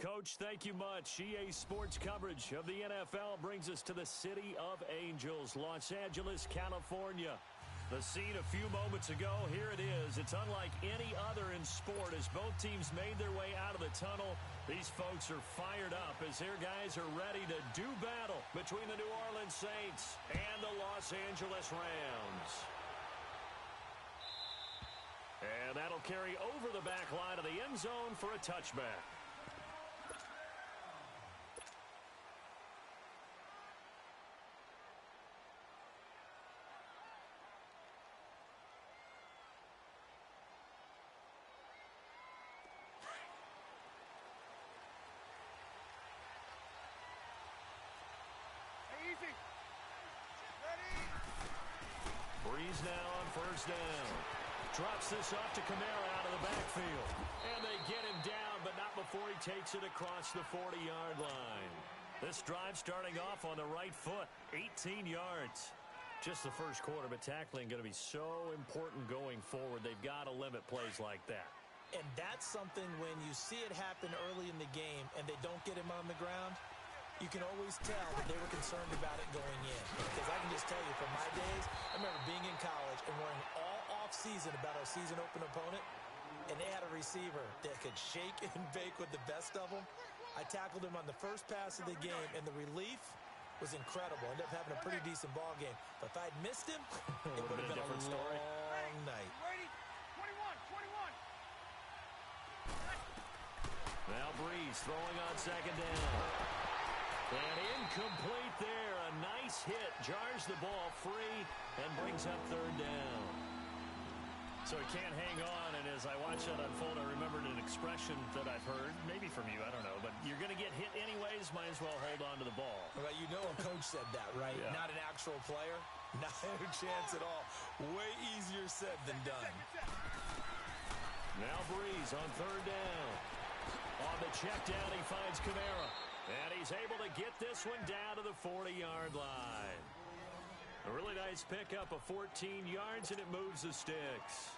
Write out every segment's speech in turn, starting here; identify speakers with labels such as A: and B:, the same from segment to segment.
A: Coach, thank you much. EA Sports coverage of the NFL brings us to the City of Angels, Los Angeles, California. The scene a few moments ago, here it is. It's unlike any other in sport as both teams made their way out of the tunnel. These folks are fired up as their guys are ready to do battle between the New Orleans Saints and the Los Angeles Rams. And that'll carry over the back line of the end zone for a touchback. Breeze now on first down. Drops this off to Kamara out of the backfield. And they get him down, but not before he takes it across the 40-yard line. This drive starting off on the right foot, 18 yards. Just the first quarter, but tackling going to be so important going forward. They've got to limit plays like that.
B: And that's something when you see it happen early in the game and they don't get him on the ground, you can always tell that they were concerned about it going in. Because I can just tell you from my days, I remember being in college and worrying all off-season about our season open opponent, and they had a receiver that could shake and bake with the best of them. I tackled him on the first pass of the game, and the relief was incredible. Ended up having a pretty decent ball game. But if I'd missed him, it would have been a different story. Long night.
C: Ready? 21.
A: Now Breeze throwing on second down. And incomplete there. A nice hit. Jars the ball free and brings up third down. So he can't hang on. And as I watch that unfold, I remembered an expression that I've heard, maybe from you, I don't know. But you're going to get hit anyways, might as well hold on to the ball.
B: Well, you know a coach said that, right?
A: Yeah.
B: Not an actual player. Not a chance at all. Way easier said than done.
A: Now Breeze on third down. On the check down, he finds Kamara. And he's able to get this one down to the 40-yard line. A really nice pickup of 14 yards, and it moves the sticks.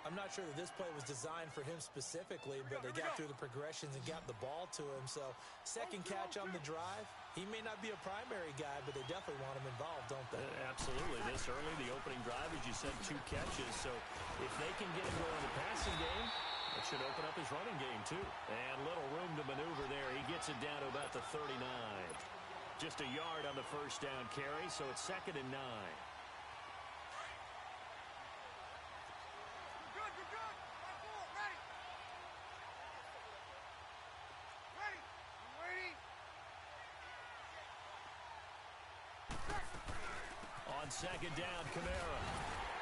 B: I'm not sure that this play was designed for him specifically, but they got through the progressions and got the ball to him. So second catch on the drive. He may not be a primary guy, but they definitely want him involved, don't they?
A: Absolutely. This early, the opening drive, as you said, 2 catches. So if they can get him going in the passing game, it should open up his running game, too. And little room to maneuver there. He gets it down to about the 39. Just a yard on the first down carry, so it's 2nd and 9.
C: You're good. Ready. I'm waiting.
A: On second down, Kamara.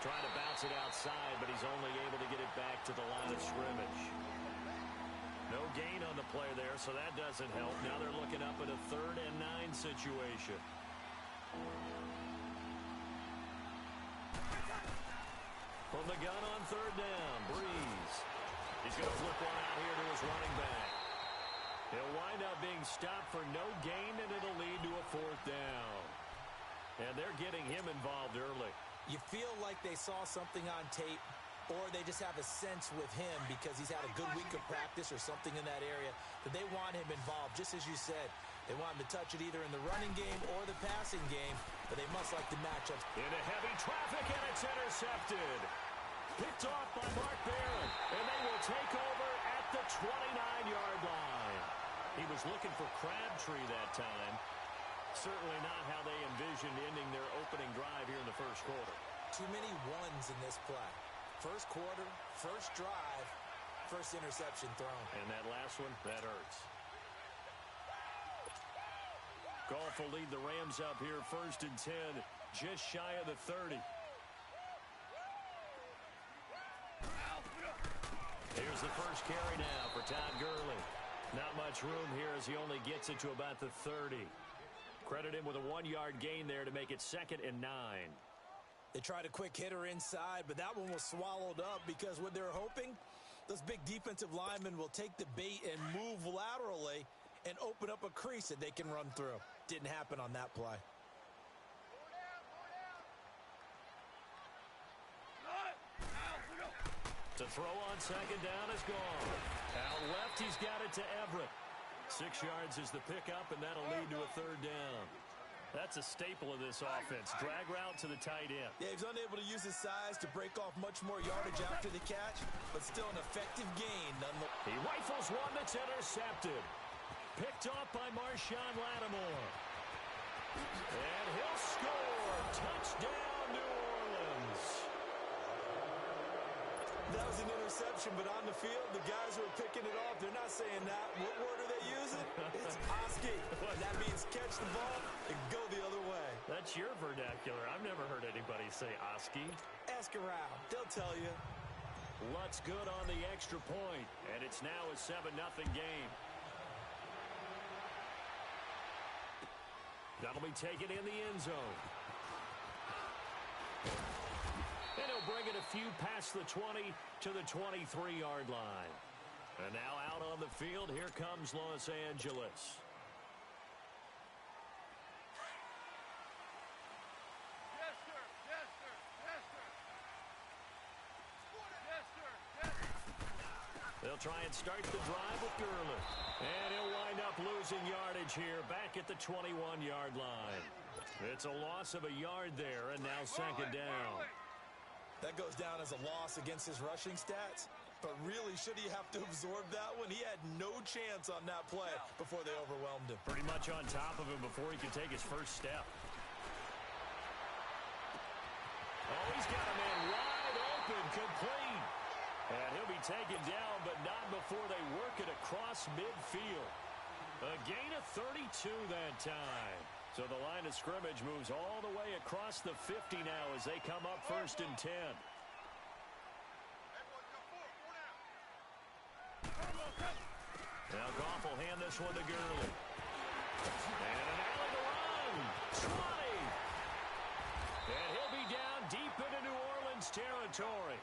A: Trying to bounce it outside, but he's only able to get it back to the line of scrimmage. No gain on the play there, so that doesn't help. Now they're looking up at a 3rd and 9 situation. From the gun on third down, Breeze. He's going to flip one out here to his running back. He'll wind up being stopped for no gain, and it'll lead to a 4th down. And they're getting him involved early.
B: You feel like they saw something on tape, or they just have a sense with him because he's had a good week of practice or something in that area that they want him involved. Just as you said, they want him to touch it either in the running game or the passing game, but they must like the matchups.
A: Into heavy traffic, and it's intercepted. Picked off by Mark Barron, and they will take over at the 29-yard line. He was looking for Crabtree that time. Certainly not how they envisioned ending their opening drive here in the first quarter.
B: Too many ones in this play. First quarter, first drive, first interception thrown.
A: And that last one, that hurts. Goff will lead the Rams up here 1st and 10, just shy of the 30. Here's the first carry now for Todd Gurley. Not much room here as he only gets it to about the 30. Credit him with a 1-yard gain there to make it 2nd and 9.
B: They tried a quick hitter inside, but that one was swallowed up because what they're hoping, those big defensive linemen will take the bait and move laterally and open up a crease that they can run through. Didn't happen on that play.
A: To throw on second down is gone. Out left, he's got it to Everett. 6 yards is the pickup, and that'll lead to a third down. That's a staple of this offense. Drag route to the tight end.
B: Yeah, he's unable to use his size to break off much more yardage after the catch, but still an effective gain.
A: He rifles one that's intercepted. Picked off by Marshawn Lattimore. And he'll score. Touchdown, New Orleans.
B: That was an interception, but on the field, the guys who are picking it off, they're not saying that. What word are they using? It's Oski. That means catch the ball and go the other way.
A: That's your vernacular. I've never heard anybody say Oski.
B: Ask around. They'll tell you.
A: Lutt's good on the extra point, and it's now a 7-0 game. That'll be taken in the end zone. And he'll bring it a few past the 20 to the 23-yard line. And now out on the field, here comes Los Angeles.
C: Yes, sir. Yes, sir. Yes, sir. Yes, sir. Yes, sir.
A: They'll try and start the drive with Gurley. And he'll wind up losing yardage here back at the 21-yard line. It's a loss of a yard there, and now second down.
B: That goes down as a loss against his rushing stats. But really, should he have to absorb that one? He had no chance on that play before they overwhelmed him.
A: Pretty much on top of him before he could take his first step. Oh, he's got a man wide open, complete. And he'll be taken down, but not before they work it across midfield. A gain of 32 that time. So the line of scrimmage moves all the way across the 50 now as they come up 1st and 10. Now Goff will hand this one to Gurley. And an alley to run. 20. And he'll be down deep into New Orleans territory.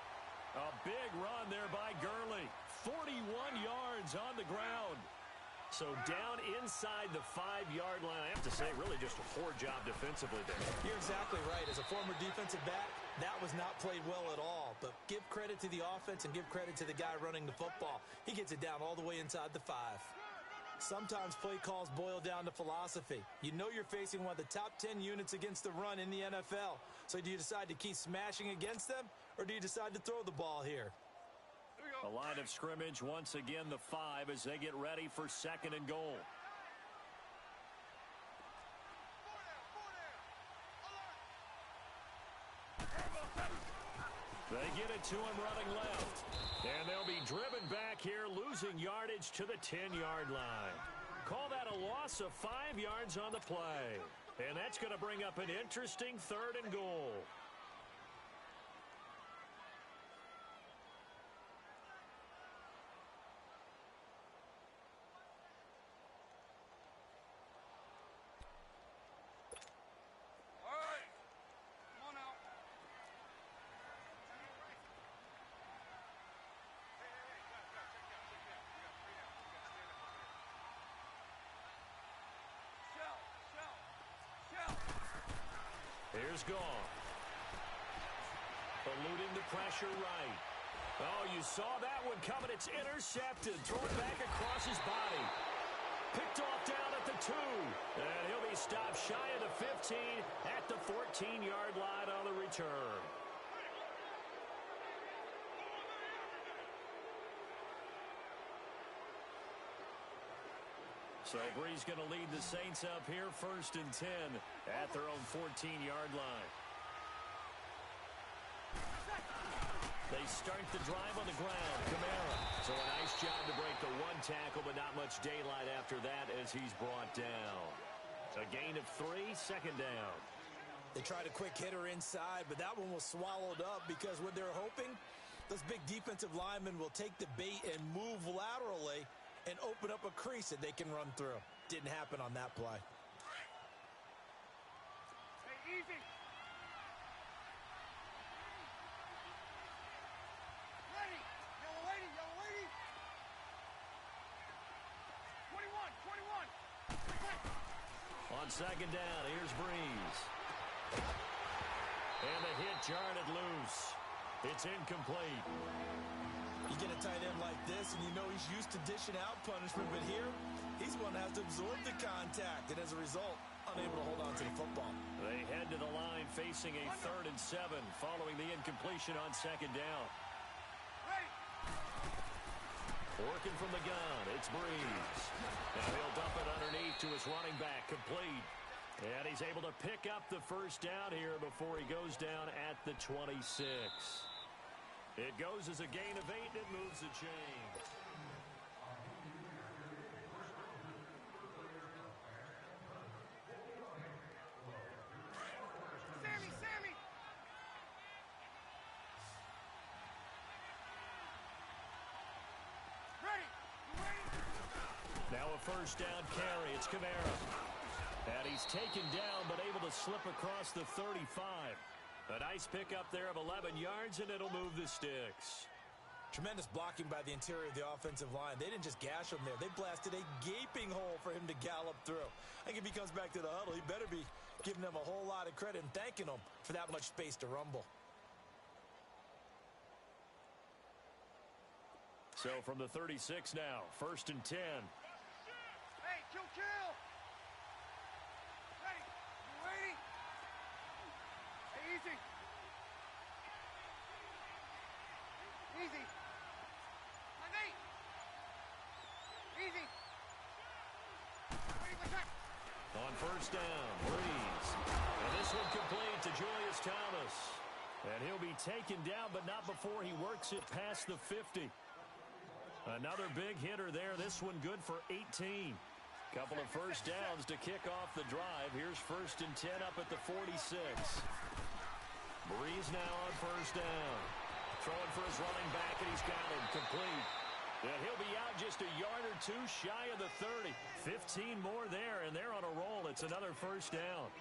A: A big run there by Gurley. 41 yards on the ground. So down inside the 5-yard line. I have to say, really just a poor job defensively there.
B: You're exactly right. As a former defensive back, that was not played well at all. But give credit to the offense and give credit to the guy running the football. He gets it down all the way inside the 5. Sometimes play calls boil down to philosophy. You know you're facing one of the top 10 units against the run in the NFL. So do you decide to keep smashing against them, or do you decide to throw the ball here?
A: A line of scrimmage, once again, the 5 as they get ready for 2nd and goal. They get it to him running left. And they'll be driven back here, losing yardage to the 10-yard line. Call that a loss of 5 yards on the play. And that's going to bring up an interesting 3rd and goal. Here's Goff. Eluding the pressure right. Oh, you saw that one coming. It's intercepted. Thrown back across his body. Picked off down at the 2. And he'll be stopped shy of the 15 at the 14-yard line on the return. So Brees going to lead the Saints up here 1st and 10 at their own 14-yard line. They start the drive on the ground. Kamara. So a nice job to break the 1 tackle, but not much daylight after that as he's brought down. A gain of 3, 2nd down.
B: They tried a quick hitter inside, but that one was swallowed up because what they're hoping, those big defensive linemen will take the bait and move laterally and open up a crease that they can run through. Didn't happen on that play.
C: Hey, easy. Ready. Yellow lady, yellow lady. 21, 21.
A: On 2nd down, here's Brees. And the hit jarred loose. It's incomplete.
B: You get a tight end like this, and you know he's used to dishing out punishment, but here, he's just absorbed the contact, and as a result, unable to hold on to the football.
A: They head to the line facing a 3rd and 7 following the incompletion on 2nd down.
C: Ready.
A: Working from the gun, it's Breeze. Now he'll dump it underneath to his running back, complete. And he's able to pick up the 1st down here before he goes down at the 26. It goes as a gain of 8, and it moves the chains.
C: Sammy. Ready. You ready?
A: Now a 1st down carry. It's Kamara. And he's taken down, but able to slip across the 35. A nice pickup there of 11 yards, and it'll move the sticks.
B: Tremendous blocking by the interior of the offensive line. They didn't just gash him there. They blasted a gaping hole for him to gallop through. I think if he comes back to the huddle, he better be giving them a whole lot of credit and thanking them for that much space to rumble.
A: So from the 36 now, 1st and 10.
C: Hey, kill. Ready. You ready? Hey, easy. Easy. My mate. Easy. Ready for attack.
A: On 1st down, Breeze. And this one complete to Julius Thomas. And he'll be taken down, but not before he works it past the 50. Another big hitter there. This one good for 18. Couple of 1st downs to kick off the drive. Here's 1st and 10 up at the 46. Breeze now on 1st down. Throwing for his running back, and he's got him complete. And he'll be out just a yard or 2 shy of the 30. 15 more there, and they're on a roll. It's another 1st down.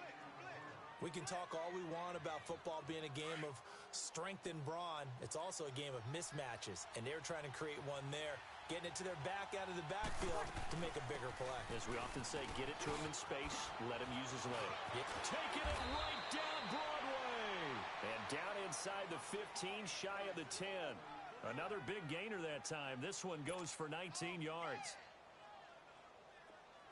B: We can talk all we want about football being a game of strength and brawn. It's also a game of mismatches, and they're trying to create one there, getting it to their back out of the backfield to make a bigger play.
A: As we often say, get it to him in space, let him use his leg.
B: Yep.
A: Taking it right down Broadway. And down inside the 15, shy of the 10. Another big gainer that time. This one goes for 19 yards.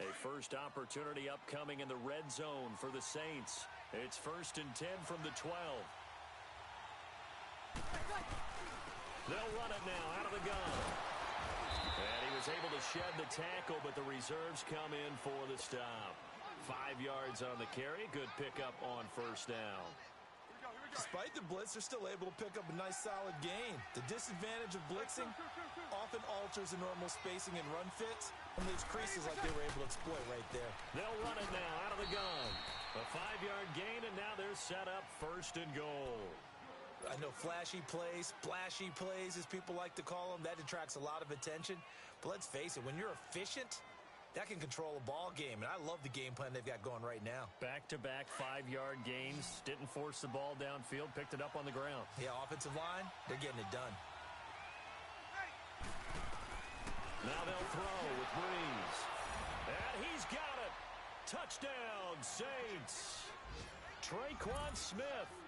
A: A first opportunity upcoming in the red zone for the Saints. It's 1st and 10 from the 12. They'll run it now out of the gun. And he was able to shed the tackle, but the reserves come in for the stop. 5 yards on the carry. Good pickup on 1st down.
B: Despite the blitz, they're still able to pick up a nice solid gain. The disadvantage of blitzing often alters the normal spacing and run fits and leaves creases like they were able to exploit right there.
A: They'll run it now out of the gun. A 5-yard gain, and now they're set up 1st and goal.
B: I know flashy plays, splashy plays, as people like to call them, that attracts a lot of attention. But let's face it, when you're efficient, that can control a ball game, and I love the game plan they've got going right now.
A: Back-to-back 5-yard gains. Didn't force the ball downfield. Picked it up on the ground.
B: Yeah, offensive line, they're getting it done.
A: Now they'll throw with Breeze. And he's got it. Touchdown, Saints. Traquan Smith,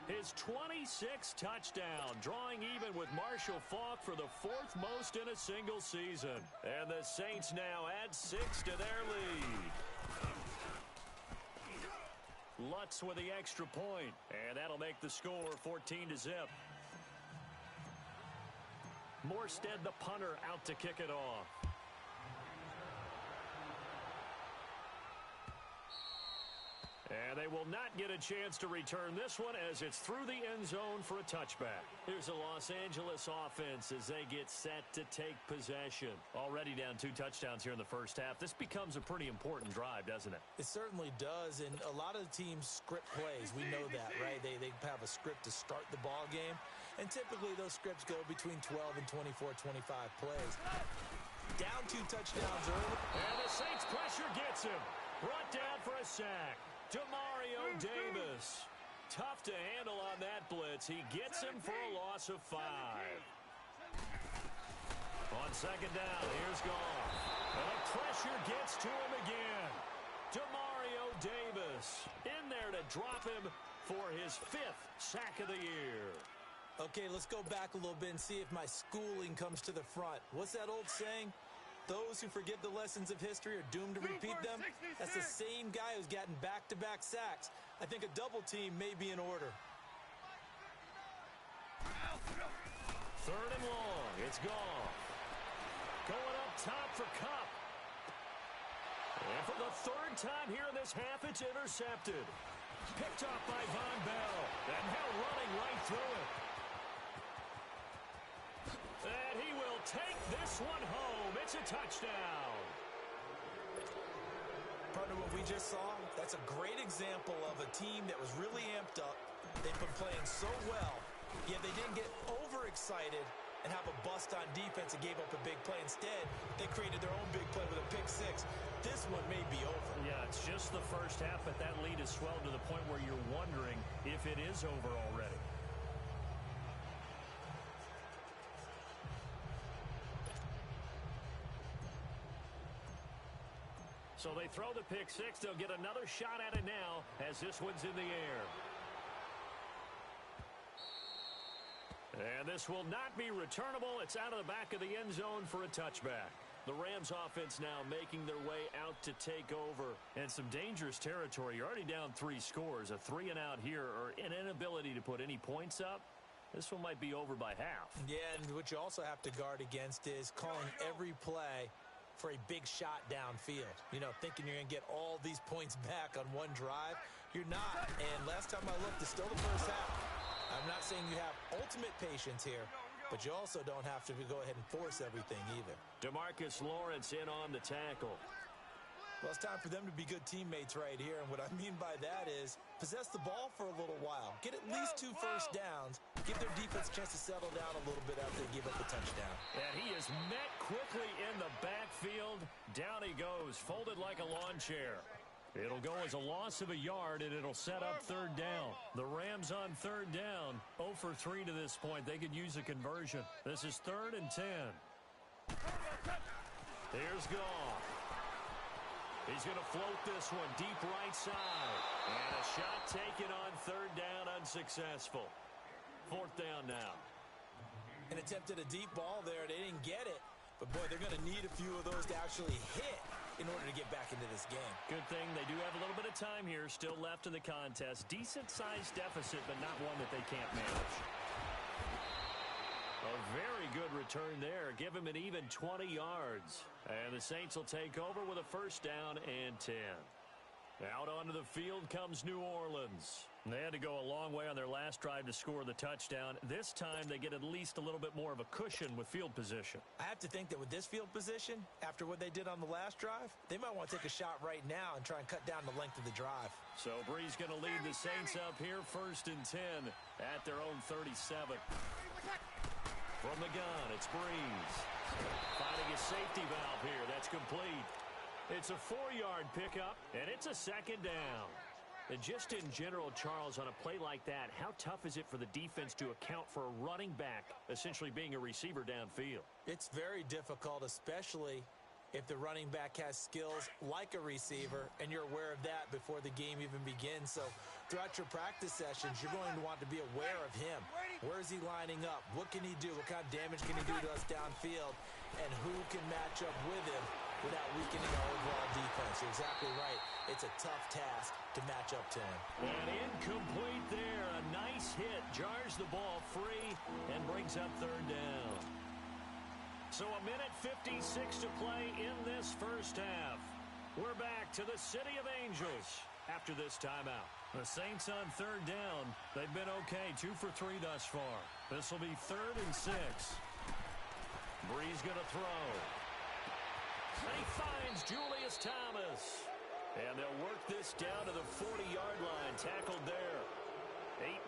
A: his 26th touchdown, drawing even with Marshall Faulk for the 4th most in a single season. And the Saints now add 6 to their lead. Lutz with the extra point, and that'll make the score 14-0. Morstead, the punter, out to kick it off. And they will not get a chance to return this one as it's through the end zone for a touchback. Here's the Los Angeles offense as they get set to take possession. Already down 2 touchdowns here in the first half. This becomes a pretty important drive, doesn't it?
B: It certainly does, and a lot of the teams script plays. We know that, right? They have a script to start the ball game, and typically those scripts go between 12 and 24, 25 plays. Down 2 touchdowns early.
A: And the Saints pressure gets him. Brought down for a sack. Demario Davis. Tough to handle on that blitz. He gets him for a loss of 5. On 2nd down, here's Goff. And the pressure gets to him again. Demario Davis in there to drop him for his 5th sack of the year.
B: Okay, let's go back a little bit and see if my schooling comes to the front. What's that old saying? Those who forget the lessons of history are doomed to repeat them. That's the same guy who's gotten back-to-back sacks. I think a double team may be in order.
A: Third and long. It's gone. Going up top for Kupp. And for the third time here in this half, it's intercepted. Picked off by Von Bell. And now running right through it. And he will take this one home. It's a touchdown.
B: Partner, what we just saw, that's a great example of a team that was really amped up. They've been playing so well, yet they didn't get overexcited and have a bust on defense and gave up a big play. Instead, they created their own big play with a pick six. This one may be over.
A: Yeah, it's just the first half, but that lead has swelled to the point where you're wondering if it is over already. So they throw the pick six. They'll get another shot at it now as this one's in the air. And this will not be returnable. It's out of the back of the end zone for a touchback. The Rams offense now making their way out to take over. And some dangerous territory. You're already down 3 scores. A 3-and-out here or an inability to put any points up. This one might be over by half.
B: Yeah, and what you also have to guard against is calling every play for a big shot downfield. You know, thinking you're going to get all these points back on one drive. You're not. And last time I looked, it's still the first half. I'm not saying you have ultimate patience here, but you also don't have to go ahead and force everything either.
A: DeMarcus Lawrence in on the tackle.
B: Well, it's time for them to be good teammates right here, and what I mean by that is possess the ball for a little while. Get at least 2 first downs. Give their defense a chance to settle down a little bit after they give up the touchdown.
A: And he is met quickly in the backfield. Down he goes, folded like a lawn chair. It'll go as a loss of a yard, and it'll set up third down. The Rams on third down, 0 for 3 to this point. They could use a conversion. This is 3rd and 10. Here's Goff. He's going to float this one deep right side. And a shot taken on third down, unsuccessful. 4th down now.
B: An attempt at a deep ball there. They didn't get it. But, boy, they're going to need a few of those to actually hit in order to get back into this game.
A: Good thing they do have a little bit of time here still left in the contest. Decent-sized deficit, but not one that they can't manage. A very good return there. Give him an even 20 yards. And the Saints will take over with a first down and 10. Out onto the field comes New Orleans. They had to go a long way on their last drive to score the touchdown. This time they get at least a little bit more of a cushion with field position.
B: I have to think that with this field position, after what they did on the last drive, they might want to take a shot right now and try and cut down the length of the drive.
A: So Brees going to lead the Saints up here, 1st and 10 at their own 37. From the gun, it's Brees. Finding a safety valve here. That's complete. It's a 4-yard pickup, and it's a 2nd down. And just in general, Charles, on a play like that, how tough is it for the defense to account for a running back essentially being a receiver downfield?
B: It's very difficult, especially if the running back has skills like a receiver, and you're aware of that before the game even begins. So throughout your practice sessions, you're going to want to be aware of him. Where is he lining up? What can he do? What kind of damage can he do to us downfield? And who can match up with him without weakening our overall defense? You're exactly right. It's a tough task to match up to him.
A: And incomplete there. A nice hit. Jars the ball free and brings up third down. So a minute 56 to play in this first half. We're back to the City of Angels after this timeout. The Saints on third down. They've been okay. 2 for 3 thus far. This will be 3rd and 6. Brees going to throw. And he finds Julius Thomas. And they'll work this down to the 40-yard line. Tackled there.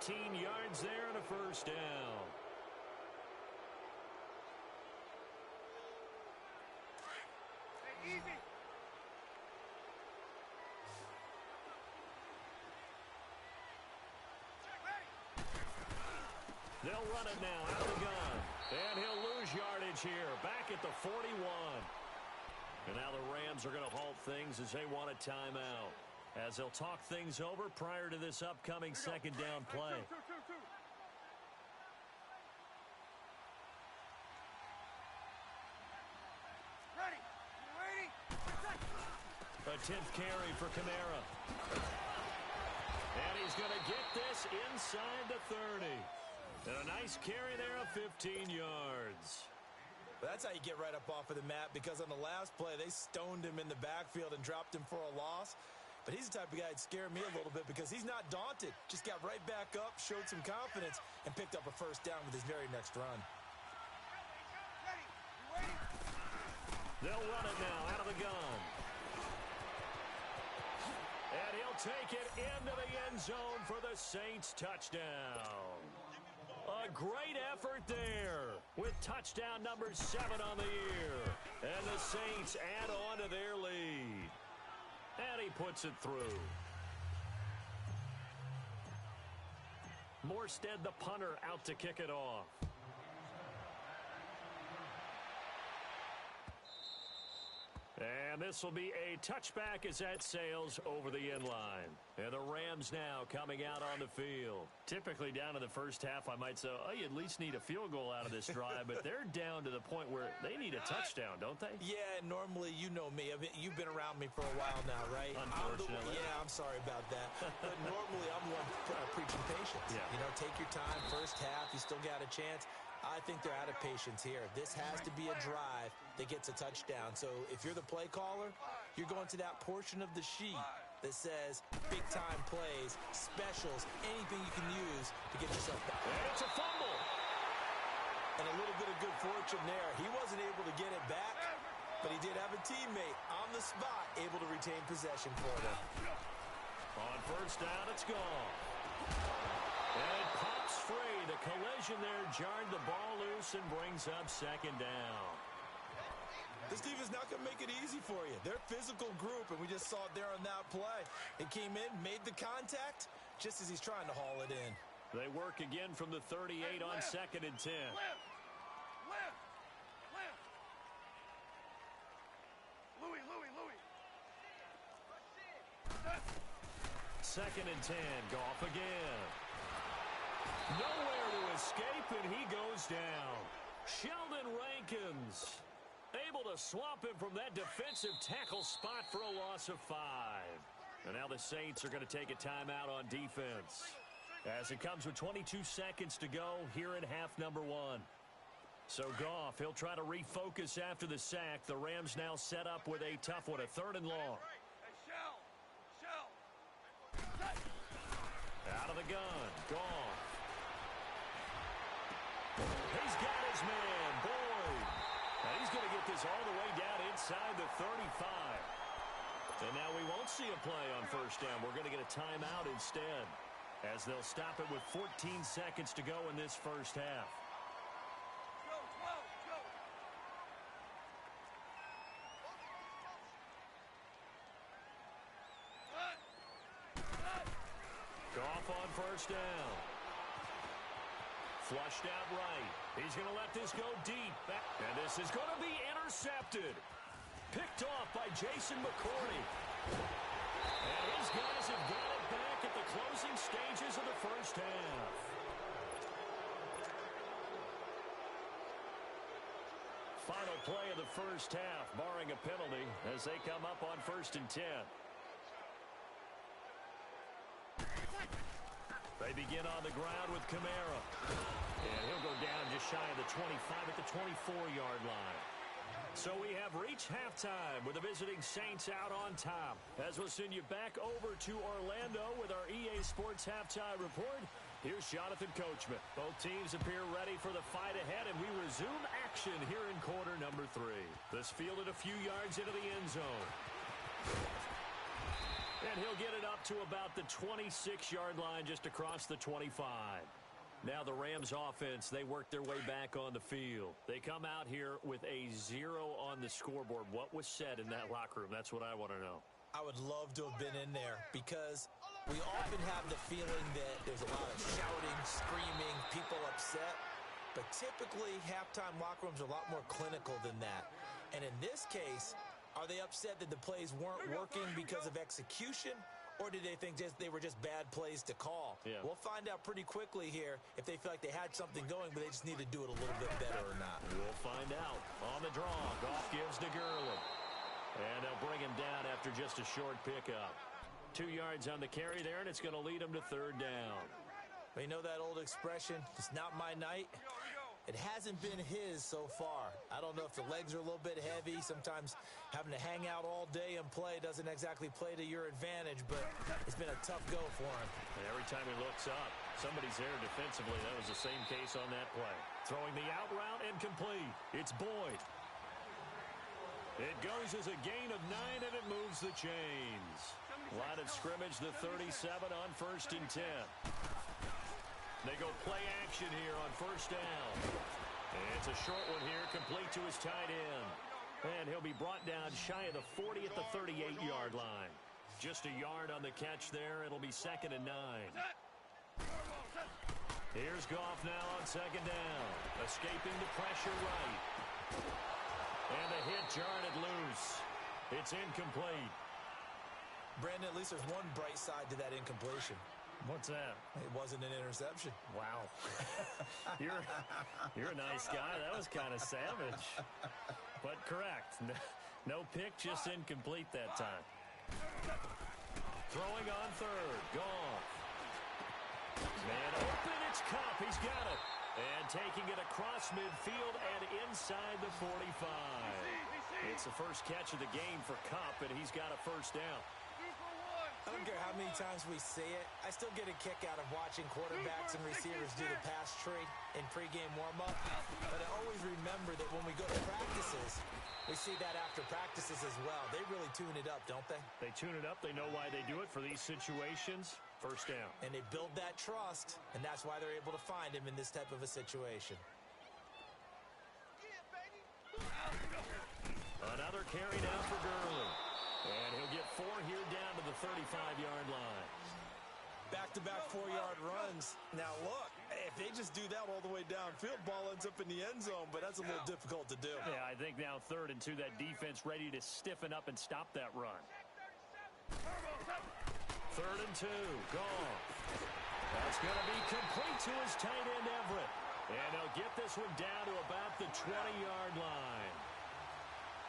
A: 18 yards there and a first down.
C: Hey, easy.
A: They'll run it now out of the gun. And he'll lose yardage here. Back at the 41. And now the Rams are going to halt things as they want a timeout. As they'll talk things over prior to this upcoming 2nd down play.
C: Two. Ready.
A: 10th carry for Kamara. And he's going to get this inside the 30. And a nice carry there of 15 yards.
B: That's how you get right up off of the mat, because on the last play, they stoned him in the backfield and dropped him for a loss. But he's the type of guy that scared me a little bit because he's not daunted. Just got right back up, showed some confidence, and picked up a first down with his very next run.
A: They'll run it now out of the gun. And he'll take it into the end zone for the Saints touchdown. A great effort there with touchdown number 7 on the year. And the Saints add on to their lead. And he puts it through. Morstead, the punter, out to kick it off. And this will be a touchback as that sails over the end line. And the Rams now coming out on the field. Typically down in the first half, I might say, oh, you at least need a field goal out of this drive. But they're down to the point where they need a touchdown, don't they?
B: Yeah, normally, you know me. You've been around me for a while now, right?
A: Unfortunately.
B: I'm sorry about that. But normally, I'm the one preaching patience.
A: Yeah.
B: You know, take your time. First half, you still got a chance. I think they're out of patience here. This has to be a drive that gets a touchdown. So if you're the play caller, you're going to that portion of the sheet that says big-time plays, specials, anything you can use to get yourself back.
A: And it's a fumble.
B: And a little bit of good fortune there. He wasn't able to get it back, but he did have a teammate on the spot able to retain possession for them.
A: On first down, it's gone. And it pops free. The collision there jarred the ball loose and brings up second down.
B: This defense not going to make it easy for you. They're a physical group, and we just saw it there on that play. It came in, made the contact, just as he's trying to haul it in.
A: They work again from the 38 on 2nd and 10.
C: Louis.
A: 2nd and 10. Goff again. Nowhere to escape, and he goes down. Sheldon Rankins able to swamp him from that defensive tackle spot for a loss of 5. And now the Saints are going to take a timeout on defense. As it comes with 22 seconds to go here in half number 1. So Goff, he'll try to refocus after the sack. The Rams now set up with a tough one, a 3rd and long. Out of the gun, Goff. He's got his man, Boyd. And he's going to get this all the way down inside the 35. And now we won't see a play on first down. We're going to get a timeout instead, as they'll stop it with 14 seconds to go in this first half. Goff on first down. Flushed out right. He's going to let this go deep. And this is going to be intercepted. Picked off by Jason McCourty. And his guys have got it back at the closing stages of the first half. Final play of the first half, barring a penalty, as they come up on 1st and 10. They begin on the ground with Kamara. And he'll go down just shy of the 25 at the 24-yard line. So we have reached halftime with the visiting Saints out on top. As we'll send you back over to Orlando with our EA Sports Halftime Report. Here's Jonathan Coachman. Both teams appear ready for the fight ahead, and we resume action here in quarter number 3. This fielded a few yards into the end zone. And he'll get it up to about the 26-yard line, just across the 25. Now the Rams offense, they work their way back on the field. They come out here with a 0 on the scoreboard. What was said in that locker room? That's what I want to know.
B: I would love to have been in there, because we often have the feeling that there's a lot of shouting, screaming, people upset. But typically, halftime locker rooms are a lot more clinical than that. And in this case, are they upset that the plays weren't working because of execution, or did they think they were just bad plays to call?
A: Yeah.
B: We'll find out pretty quickly here if they feel like they had something going, but they just need to do it a little bit better or not.
A: We'll find out. On the draw, Goff gives to Gurley. And they'll bring him down after just a short pickup. 2 yards on the carry there, and it's going to lead him to third down.
B: Well, you know that old expression, it's not my night. It hasn't been his so far. I don't know if the legs are a little bit heavy. Sometimes having to hang out all day and play doesn't exactly play to your advantage, but it's been a tough go for him.
A: And every time he looks up, somebody's there defensively. That was the same case on that play. Throwing the out route and complete. It's Boyd. It goes as a gain of 9, and it moves the chains. Line of scrimmage, the 37 on 1st and 10. They go play action here on 1st down. And it's a short one here, complete to his tight end. And he'll be brought down shy of the 40 at the 38-yard line. Just a yard on the catch there. It'll be 2nd and 9. Here's Goff now on 2nd down. Escaping the pressure right. And the hit jarred it loose. It's incomplete.
B: Brandon, at least there's one bright side to that incompletion.
A: What's that?
B: It wasn't an interception.
A: Wow. You're a nice guy. That was kind of savage. But correct. No pick, just incomplete that time. Throwing on 3rd. Goff. Man open. It's Kupp. He's got it. And taking it across midfield and inside the 45. It's the first catch of the game for Kupp, and he's got a 1st down.
B: I don't care how many times we see it. I still get a kick out of watching quarterbacks and receivers do the pass tree in pregame warm-up. But I always remember that when we go to practices, we see that after practices as well. They really tune it up, don't they?
A: They tune it up. They know why they do it for these situations. 1st down.
B: And they build that trust, and that's why they're able to find him in this type of a situation.
A: Another carry now for Gurley. And he'll get 4 here down to the 35-yard line.
B: Back-to-back 4-yard runs. Now, look, if they just do that all the way downfield, ball ends up in the end zone, but that's a little difficult to do.
A: Yeah, I think now 3rd and 2, that defense ready to stiffen up and stop that run. 3rd and 2, Goff. That's going to be complete to his tight end, Everett. And he'll get this one down to about the 20-yard line.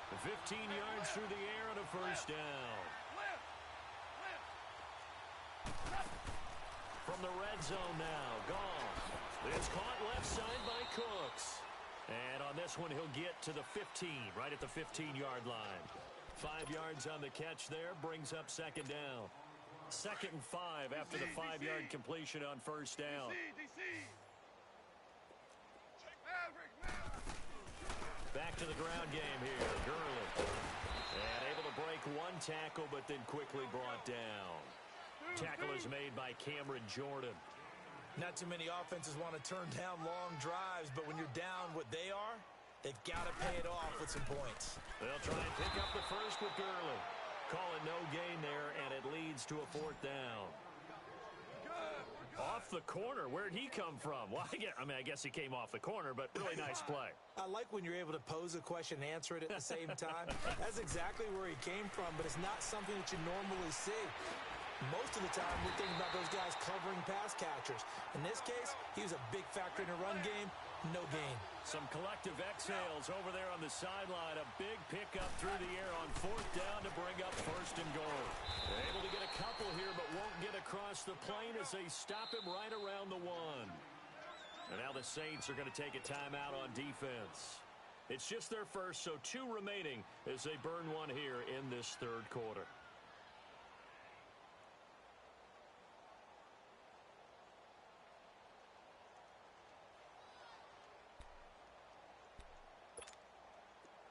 A: 15 yards through the air and a 1st down. From the red zone now, Goff. It's caught left side by Cooks. And on this one, he'll get to the 15, right at the 15-yard line. 5 yards on the catch there, brings up 2nd down. 2nd and 5 after the 5-yard completion on 1st down. Back to the ground game here. Gurley. And able to break 1 tackle, but then quickly brought down. Tackle is made by Cameron Jordan.
B: Not too many offenses want to turn down long drives, but when you're down what they are, they've got to pay it off with some points.
A: They'll try and pick up the 1st with Gurley. Calling no gain there, and it leads to a 4th down. Off the corner. Where'd he come from? Well, I guess he came off the corner, but really nice play.
B: I like when you're able to pose a question and answer it at the same time. That's exactly where he came from, but it's not something that you normally see. Most of the time, we're thinking about those guys covering pass catchers. In this case, he was a big factor in the run game. No gain.
A: Some collective exhales over there on the sideline. A big pickup through the air on 4th down to bring up 1st and goal. They're able to get a couple here, but won't get across the plane as they stop him right around the 1. And now the Saints are going to take a timeout on defense. It's just their first, so 2 remaining as they burn 1 here in this 3rd quarter.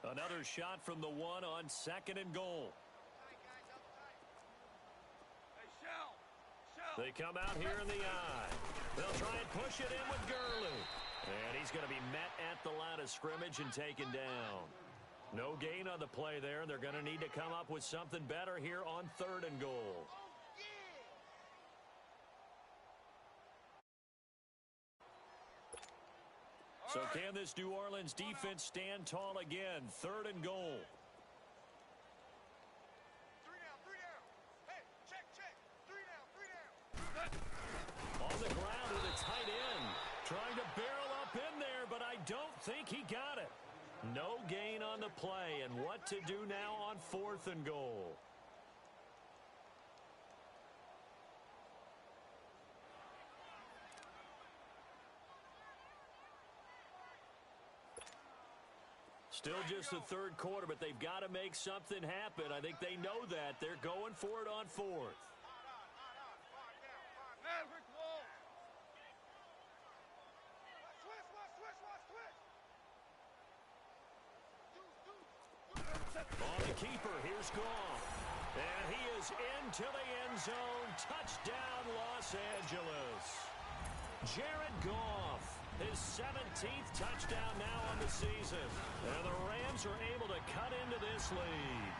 A: Another shot from the 1 on 2nd and goal. They come out here in the eye. They'll try and push it in with Gurley. And he's going to be met at the line of scrimmage and taken down. No gain on the play there. They're going to need to come up with something better here on 3rd and goal. So can this New Orleans defense stand tall again? 3rd and goal.
C: 3 down. Hey, check. 3 down.
A: On the ground with a tight end. Trying to barrel up in there, but I don't think he got it. No gain on the the play, and what to do now on 4th and goal. Still just the third quarter, but they've got to make something happen. I think they know that. They're going for it on 4th. On the keeper, here's Goff. And he is into the end zone. Touchdown, Los Angeles. Jared Goff, his 17th touchdown now on the season. And the Rams are able to cut into this lead.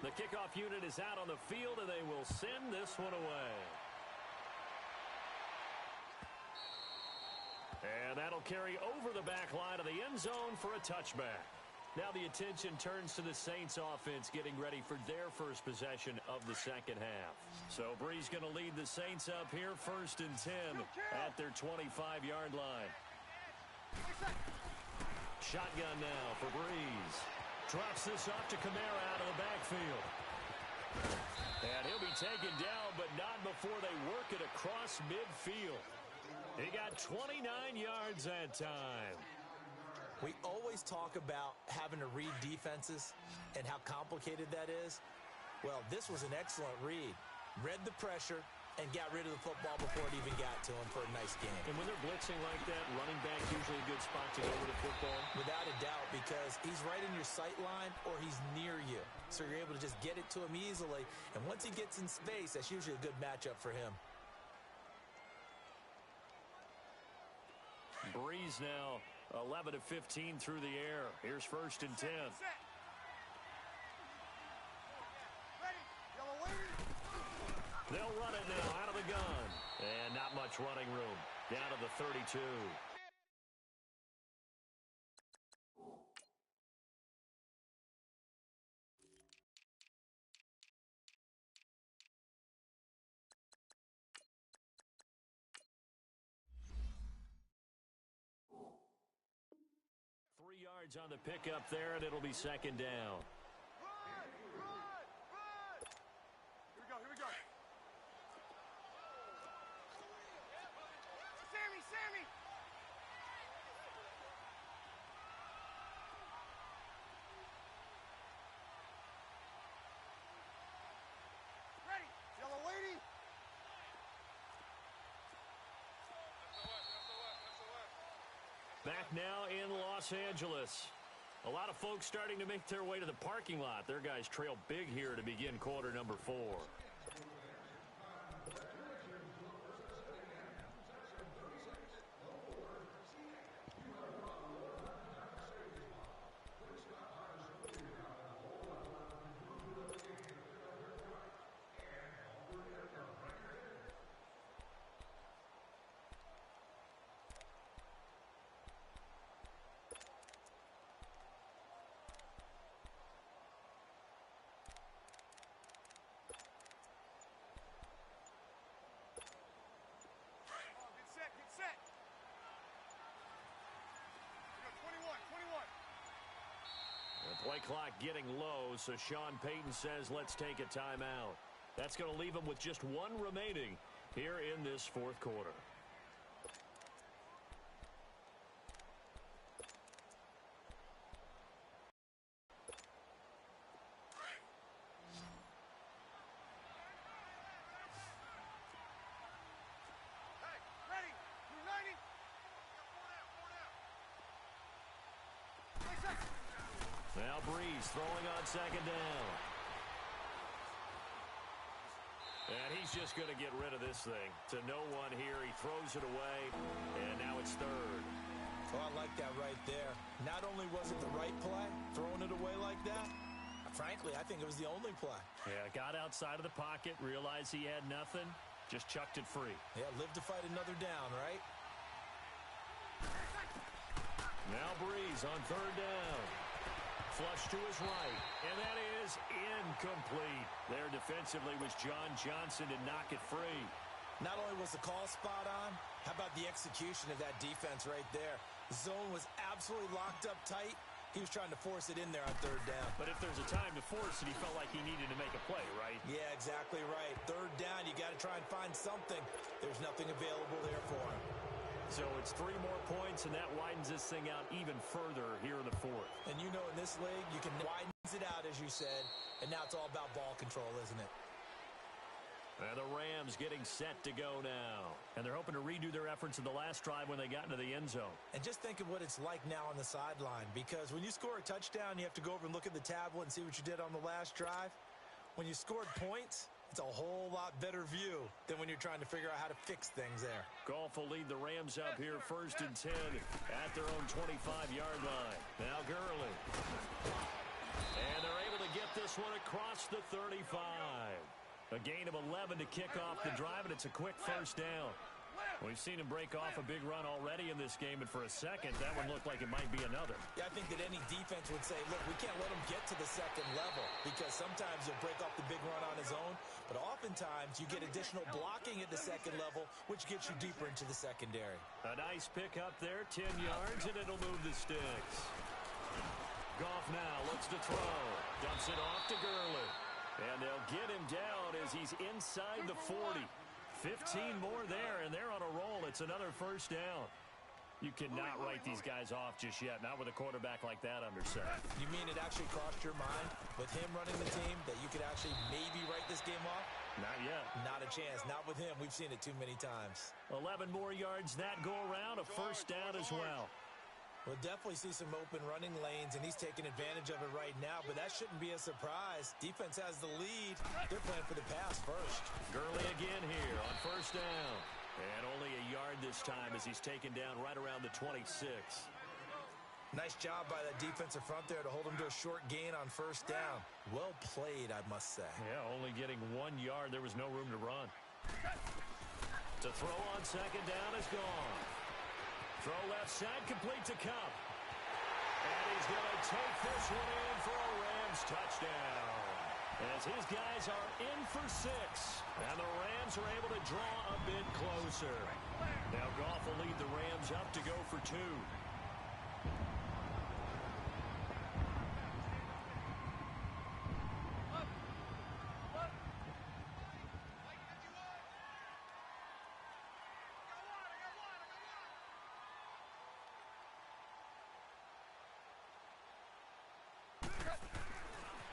A: The kickoff unit is out on the field, and they will send this one away. And that'll carry over the back line of the end zone for a touchback. Now the attention turns to the Saints offense getting ready for their first possession of the second half. So Brees going to lead the Saints up here 1st and 10 at their 25-yard line. Shotgun now for Brees. Drops this off to Kamara out of the backfield. And he'll be taken down, but not before they work it across midfield. He got 29 yards that time.
B: We always talk about having to read defenses and how complicated that is. Well, this was an excellent read. Read the pressure and got rid of the football before it even got to him for a nice game.
A: And when they're blitzing like that, running back's usually a good spot to go with the football.
B: Without a doubt, because he's right in your sight line or he's near you. So you're able to just get it to him easily. And once he gets in space, that's usually a good matchup for him.
A: Brees now 11 of 15 through the air. Here's 1st and 10. They'll run it now out of the gun. And not much running room. Down to the 32. On the pickup there, and it'll be 2nd down.
C: Run! Here we go. Sammy! Ready! Yellow lady!
A: Back now in Los Angeles. A lot of folks starting to make their way to the parking lot. Their guys trail big here to begin quarter number 4. Play clock getting low, so Sean Payton says let's take a timeout. That's going to leave him with just one remaining here in this 4th quarter. Now Brees throwing on 2nd down. And he's just going to get rid of this thing. To no one here. He throws it away, and now it's 3rd.
B: Oh, I like that right there. Not only was it the right play, throwing it away like that, frankly, I think it was the only play.
A: Yeah, got outside of the pocket, realized he had nothing, just chucked it free.
B: Yeah, live to fight another down, right?
A: Now Brees on 3rd down. Flush to his right, and that is incomplete. There defensively was John Johnson to knock it free.
B: Not only was the call spot on, how about the execution of that defense right there? The zone was absolutely locked up tight. He was trying to force it in there on third down.
A: But if there's a time to force it, he felt like he needed to make a play, right?
B: Yeah, exactly right. Third down, you got to try and find something. There's nothing available there for him.
A: So it's 3 more points, and that widens this thing out even further here in the fourth.
B: And you know in this league, you can widen it out, as you said, and now it's all about ball control, isn't it?
A: And the Rams getting set to go now. And they're hoping to redo their efforts in the last drive when they got into the end zone.
B: And just think of what it's like now on the sideline, because when you score a touchdown, you have to go over and look at the tablet and see what you did on the last drive. When you scored points, it's a whole lot better view than when you're trying to figure out how to fix things there.
A: Goff will lead the Rams up here 1st and 10 at their own 25-yard line. Now Gurley. And they're able to get this one across the 35. A gain of 11 to kick off the drive, and it's a quick first down. We've seen him break off a big run already in this game, and for a second, that one looked like it might be another.
B: Yeah, I think that any defense would say, look, we can't let him get to the second level, because sometimes he'll break off the big run on his own, but oftentimes you get additional blocking at the second level, which gets you deeper into the secondary.
A: A nice pick up there, 10 yards, and it'll move the sticks. Goff now looks to throw. Dumps it off to Gurley. And they'll get him down as he's inside the 40. 15 more there, and they're on a roll. It's another first down. You cannot write these guys off just yet, not with a quarterback like that under center.
B: You mean it actually crossed your mind with him running the team that you could actually maybe write this game off?
A: Not yet.
B: Not a chance. Not with him. We've seen it too many times.
A: 11 more yards that go around, a first down as well.
B: We'll definitely see some open running lanes, and he's taking advantage of it right now, but that shouldn't be a surprise. Defense has the lead. They're playing for the pass first.
A: Gurley again here on first down. And only a yard this time as he's taken down right around the 26.
B: Nice job by that defensive front there to hold him to a short gain on first down. Well played, I must say.
A: Yeah, only getting 1 yard. There was no room to run. To throw on second down is gone. Throw left side, complete to Kupp. And he's going to take this one in for a Rams touchdown. As his guys are in for 6. And the Rams are able to draw a bit closer. Now Goff will lead the Rams up to go for 2.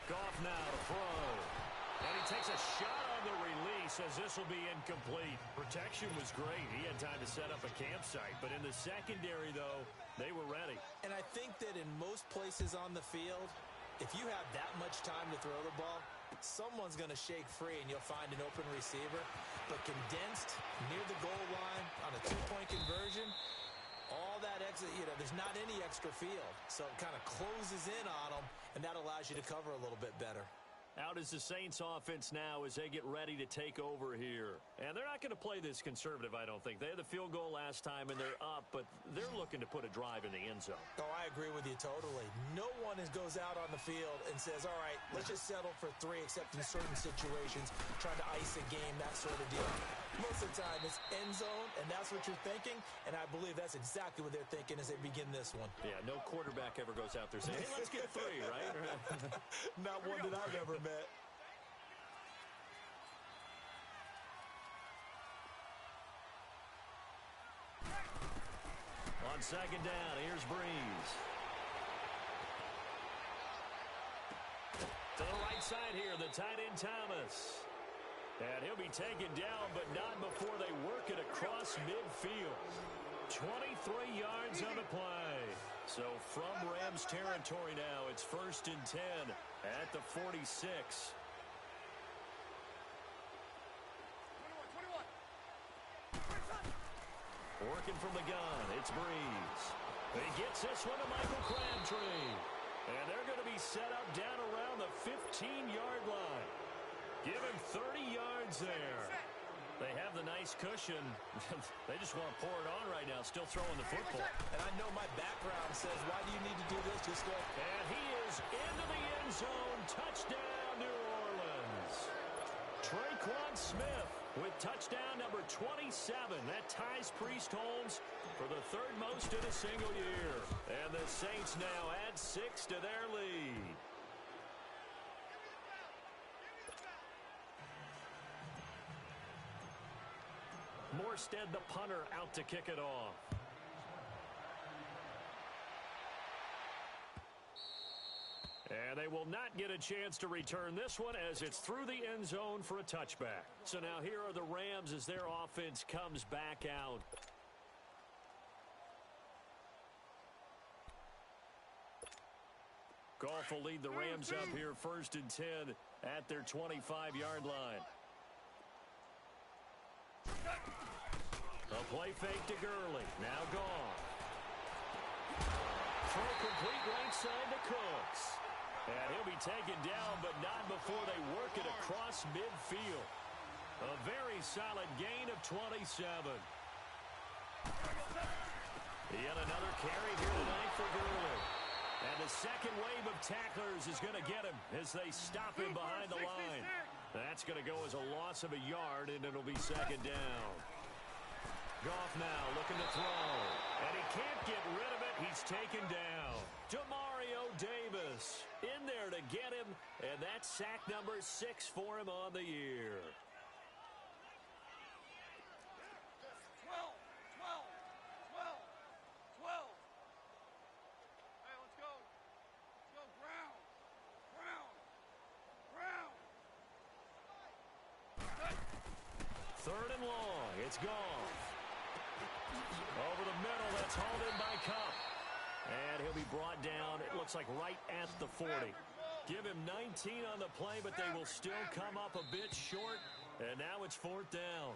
A: Goff now to throw. And he takes a shot on the release as this will be incomplete. Protection was great. He had time to set up a campsite. But in the secondary, though, they were ready.
B: And I think that in most places on the field, if you have that much time to throw the ball, someone's going to shake free and you'll find an open receiver. But condensed near the goal line on a 2-point conversion, all that exit, there's not any extra field. So it kind of closes in on them, and that allows you to cover a little bit better.
A: Out is the Saints offense now as they get ready to take over here. And they're not going to play this conservative, I don't think. They had the field goal last time, and they're up, but they're looking to put a drive in the end zone.
B: Oh, I agree with you totally. No one goes out on the field and says, all right, let's just settle for 3, except in certain situations, trying to ice a game, that sort of deal. Most of the time, it's end zone, and that's what you're thinking, and I believe that's exactly what they're thinking as they begin this one.
A: Yeah, no quarterback ever goes out there saying, hey, let's get 3, right?
B: Not one that I've ever met.
A: On second down, here's Breeze. To the right side here, the tight end Thomas. And he'll be taken down, but not before they work it across midfield. 23 yards on the play. So from Rams territory now, it's 1st and 10 at the 46.
C: 21.
A: Working from the gun, it's Breeze. He gets this one to Michael Crabtree. And they're going to be set up down around the 15-yard line. Give him 30 yards there. They have the nice cushion. They just want to pour it on right now, still throwing the football.
B: And I know my background says, why do you need to do this? Just go.
A: And he is into the end zone. Touchdown, New Orleans. Traquan Smith with touchdown number 27. That ties Priest Holmes for the third most in a single year. And the Saints now add 6 to their lead. Morstead, the punter, out to kick it off. And they will not get a chance to return this one as it's through the end zone for a touchback. So now here are the Rams as their offense comes back out. Goff will lead the Rams up here 1st and 10 at their 25-yard line. A play fake to Gurley. Now Goff. Throw complete right side to Cooks. And he'll be taken down, but not before they work it across midfield. A very solid gain of 27. Yet another carry here tonight for Gurley. And the second wave of tacklers is going to get him as they stop him behind the line. That's going to go as a loss of a yard, and it'll be 2nd down. Goff now looking to throw. And he can't get rid of it. He's taken down. Demario Davis in there to get him. And that's sack number 6 for him on the year.
C: 12. Hey, let's go. Let's go, Brown.
A: Third and long. It's Goff. Over the middle, that's hauled in by Kupp. And he'll be brought down, it looks like right at the 40. Give him 19 on the play, but they will still come up a bit short. And now it's 4th down.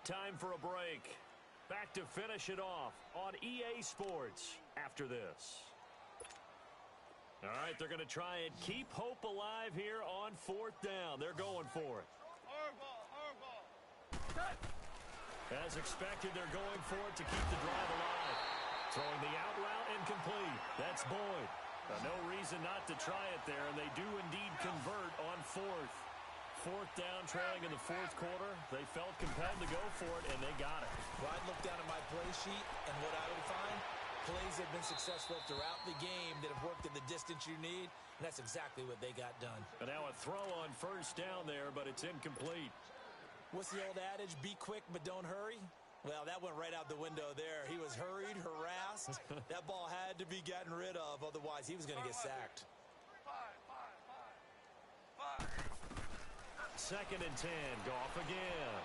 A: Time for a break. Back to finish it off on EA Sports after this. All right, they're going to try and keep hope alive here on 4th down. They're going for it.
C: Hardball.
A: As expected, they're going for it to keep the drive alive. Throwing the out route incomplete. That's Boyd. No reason not to try it there, and they do indeed convert on 4th. 4th down, trailing in the 4th quarter. They felt compelled to go for it, and they got it.
B: Well, I'd look down at my play sheet, and what I would find, plays have been successful throughout the game that have worked in the distance you need, and that's exactly what they got done.
A: And now a throw on 1st down there, but it's incomplete.
B: What's the old adage? Be quick, but don't hurry. Well, that went right out the window there. He was hurried, harassed. That ball had to be gotten rid of. Otherwise, he was going to get sacked.
A: 2nd and 10. Goff again.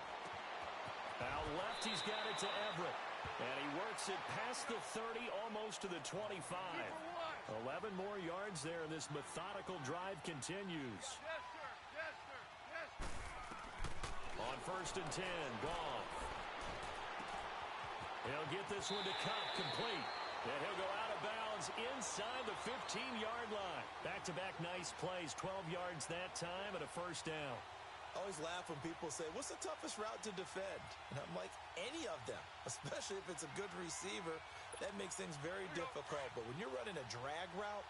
A: Out left, he's got it to Everett. And he works it past the 30, almost to the 25. 11 more yards there, and this methodical drive continues. On 1st and 10, Goff. He'll get this one to Kupp, complete. And he'll go out of bounds inside the 15-yard line. Back-to-back nice plays, 12 yards that time, and a 1st down.
B: I always laugh when people say, what's the toughest route to defend? And I'm like, any of them, especially if it's a good receiver. That makes things very difficult. But when you're running a drag route,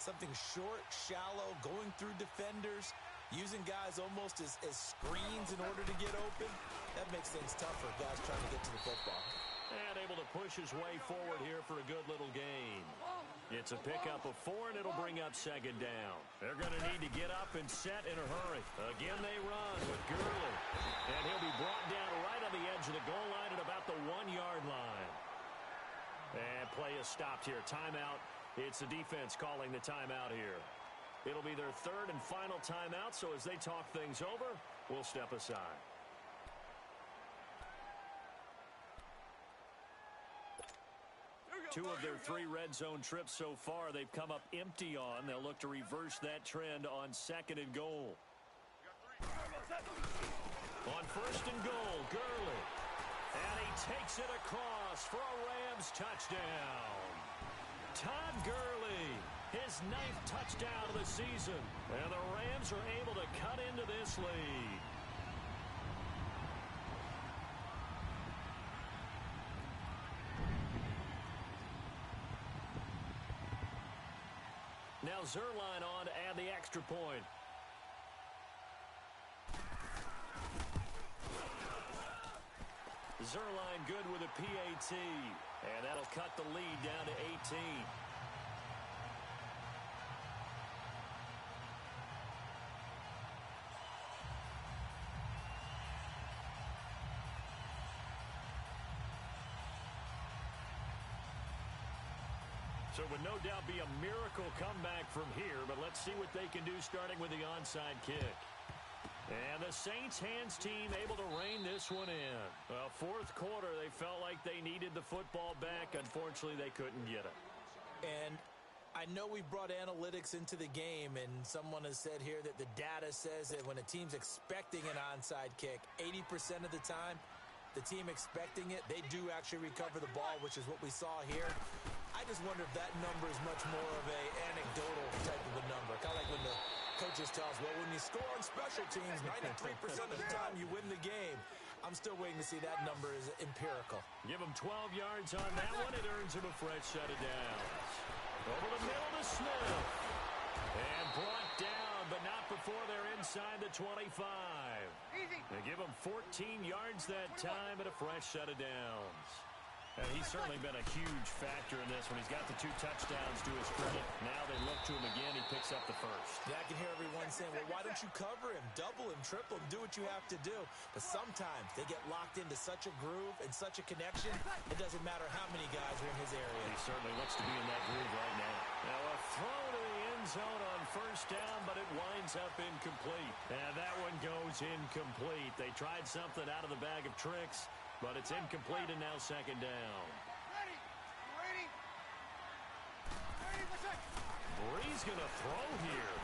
B: something short, shallow, going through defenders, using guys almost as screens in order to get open, that makes things tougher, guys trying to get to the football.
A: And able to push his way forward here for a good little gain. It's a pickup of 4, and it'll bring up 2nd down. They're going to need to get up and set in a hurry. Again, they run with Gurley. And he'll be brought down right on the edge of the goal line at about the 1-yard line. And play is stopped here. Timeout. It's the defense calling the timeout here. It'll be their 3rd and final timeout, so as they talk things over, we'll step aside. Two of their 3 red zone trips so far, they've come up empty on. They'll look to reverse that trend on 2nd and goal. On 1st and goal, Gurley. And he takes it across for a Rams touchdown. Todd Gurley, his 9th touchdown of the season. And the Rams are able to cut into this lead. Now Zuerlein on to add the extra point. Zuerlein good with a PAT. And that'll cut the lead down to 18. So it would no doubt be a miracle comeback from here, but let's see what they can do starting with the onside kick. And the Saints hands team able to rein this one in. Well, fourth quarter, they felt like they needed the football back. Unfortunately, they couldn't get it.
B: And I know we brought analytics into the game, and someone has said here that the data says that when a team's expecting an onside kick, 80% of the time, the team expecting it, they do actually recover the ball, which is what we saw here. I just wonder if that number is much more of a anecdotal type of a number. Kind of like when the coaches tell us, well, when you score on special teams, 93% of the time you win the game. I'm still waiting to see that number is empirical.
A: Give him 12 yards on that one. It earns him a fresh set of downs. Over the middle to Smith. And brought down, but not before they're inside the 25. They give him 14 yards that time and a fresh set of downs. And he's certainly been a huge factor in this when he's got the 2 touchdowns to his credit. Now they look to him again. He picks up the first.
B: Yeah, I can hear everyone saying, well, why don't you cover him? Double him, triple him, do what you have to do. But sometimes they get locked into such a groove and such a connection, it doesn't matter how many guys are in his area.
A: He certainly looks to be in that groove right now. Now a throw to the end zone on first down, but it winds up incomplete. And that one goes incomplete. They tried something out of the bag of tricks, but it's incomplete and now second down.
C: Ready?
A: Brees going to throw here.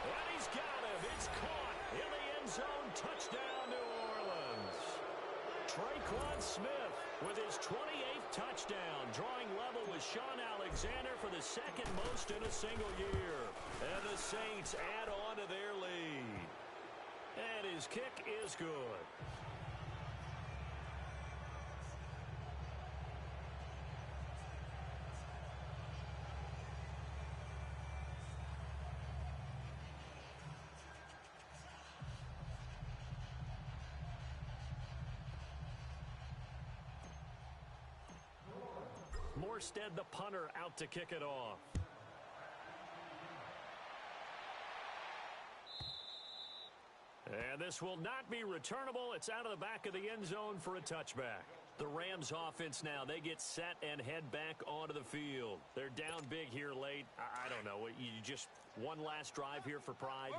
A: And he's got him. It's caught in the end zone. Touchdown, New Orleans. Traquan Smith with his 28th touchdown, drawing level with Shaun Alexander for the second most in a single year. And the Saints add on to their lead. And his kick is good. Morstead, the punter, out to kick it off. And this will not be returnable. It's out of the back of the end zone for a touchback. The Rams offense now, they get set and head back onto the field. They're down big here late. I don't know. You just one last drive here for pride?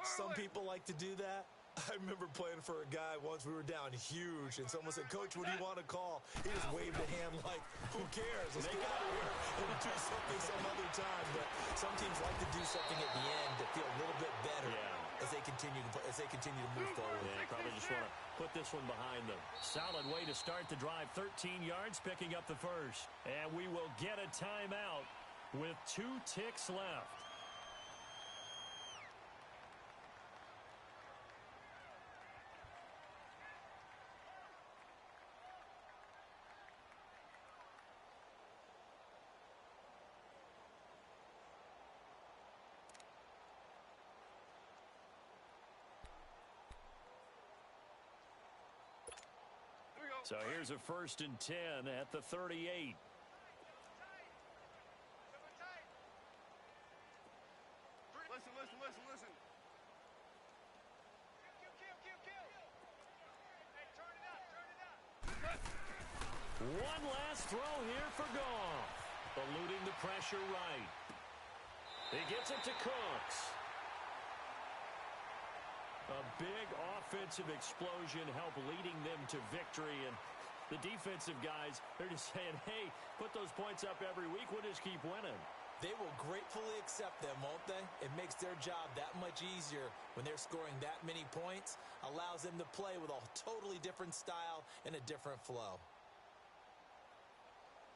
B: Some people like to do that. I remember playing for a guy once. We were down huge, and someone said, Coach, what do you want to call? He just waved a hand like, who cares? Let's get out of here and do something some other time. But some teams like to do something at the end to feel a little bit better as they continue to move forward.
A: Yeah, probably just want to put this one behind them. Solid way to start the drive. 13 yards, picking up the first. And we will get a timeout with 2 ticks left. So here's a 1st and 10 at the 38.
C: Listen.
A: One last throw here for Goff. Eluding the pressure right. He gets it to Cooks. A big offensive explosion helped leading them to victory. And the defensive guys, they're just saying, hey, put those points up every week. We'll just keep winning.
B: They will gratefully accept them, won't they? It makes their job that much easier when they're scoring that many points. Allows them to play with a totally different style and a different flow.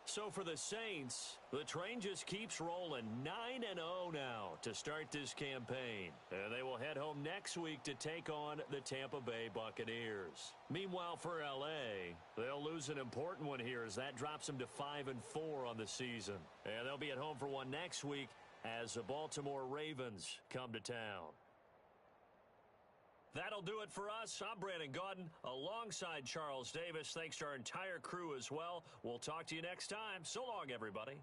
A: So for the Saints, the train just keeps rolling 9-0 now to start this campaign. And they will head home next week to take on the Tampa Bay Buccaneers. Meanwhile, for L.A., they'll lose an important one here as that drops them to 5-4 on the season. And they'll be at home for one next week as the Baltimore Ravens come to town. That'll do it for us. I'm Brandon Gaudin alongside Charles Davis. Thanks to our entire crew as well. We'll talk to you next time. So long, everybody.